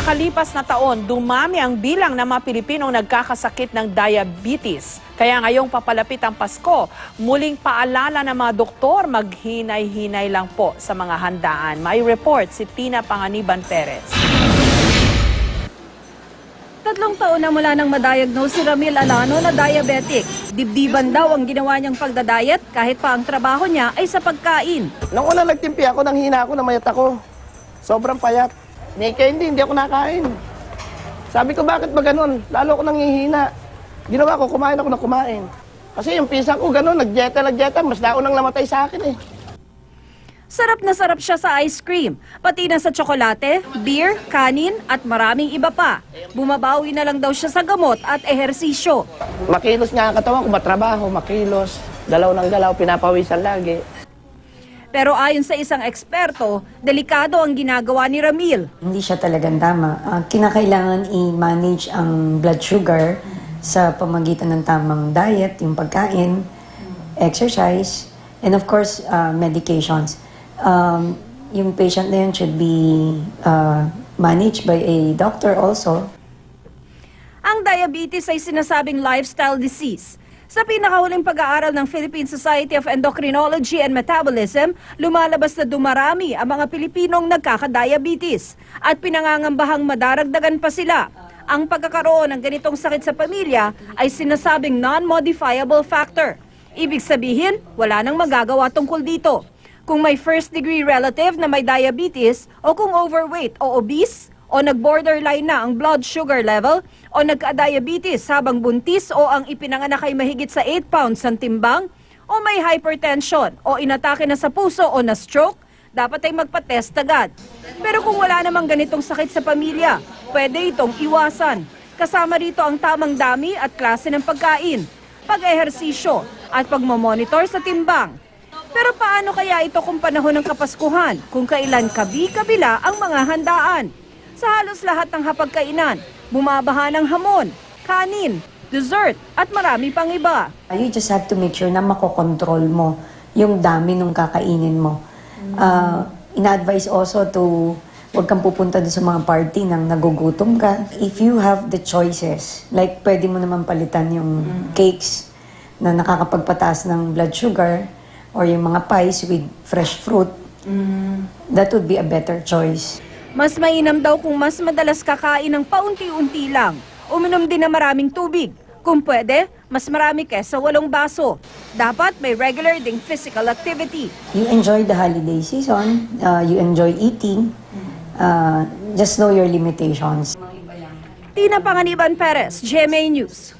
nakalipas na taon, dumami ang bilang ng mga Pilipinong nagkakasakit ng diabetes. Kaya ngayong papalapit ang Pasko, muling paalala ng mga doktor, maghinay-hinay lang po sa mga handaan. May report si Tina Panganiban Perez. 3 taon na mula nang ma-diagnose si Ramil Alano na diabetic. Dibdiban daw ang ginawa niyang pagdadayet kahit pa ang trabaho niya ay sa pagkain. Nung una nagtimpi ako, nang hina ako, namayat ako. Sobrang payat. Hindi ako nakain. Sabi ko, bakit ba ganun? Lalo ako nanghihina. Ginawa ko, kumain ako na kumain. Kasi yung pisa ko ganun, nagjeta, mas daon nang namatay sa akin eh. Sarap na sarap siya sa ice cream, pati na sa tsokolate, beer, kanin at maraming iba pa. Bumabawi na lang daw siya sa gamot at ehersisyo. Makilos nga ang katawan ko, matrabaho, makilos. Galaw ng galaw, pinapawisan lagi. Pero ayon sa isang eksperto, delikado ang ginagawa ni Ramil. Hindi siya talagang tama. Kinakailangan i-manage ang blood sugar sa pamagitan ng tamang diet, yung pagkain, exercise, and of course, medications. Yung patient na yun should be managed by a doctor also. Ang diabetes ay sinasabing lifestyle disease. Sa pinakahuling pag-aaral ng Philippine Society of Endocrinology and Metabolism, lumalabas na dumarami ang mga Pilipinong nagkakadiabetes at pinangangambahang madaragdagan pa sila. Ang pagkakaroon ng ganitong sakit sa pamilya ay sinasabing non-modifiable factor. Ibig sabihin, wala nang magagawa tungkol dito. Kung may first-degree relative na may diabetes o kung overweight o obese, o nag-borderline na ang blood sugar level o nagka-diabetes habang buntis o ang ipinanganak ay mahigit sa 8 pounds ang timbang o may hypertension o inatake na sa puso o na stroke, dapat ay magpa-test agad. Pero kung wala namang ganitong sakit sa pamilya, pwede itong iwasan. Kasama rito ang tamang dami at klase ng pagkain, pag-ehersisyo at pagmamonitor sa timbang. Pero paano kaya ito kung panahon ng Kapaskuhan, kung kailan kabi-kabila ang mga handaan? Sa halos lahat ng hapagkainan, bumabaha ng hamon, kanin, dessert, at marami pang iba. You just have to make sure na makokontrol mo yung dami ng kakainin mo. Ina-advise also to huwag kang pupunta doon sa mga party nang nagugutom ka. If you have the choices, like pwede mo naman palitan yung cakes na nakakapagpataas ng blood sugar or yung mga pies with fresh fruit, that would be a better choice. Mas mainam daw kung mas madalas kakain ng paunti-unti lang. Uminom din ng maraming tubig. Kung pwede, mas marami kesa 8 baso. Dapat may regular ding physical activity. You enjoy the holiday season, you enjoy eating, just know your limitations. Tina Panganiban Perez, GMA News.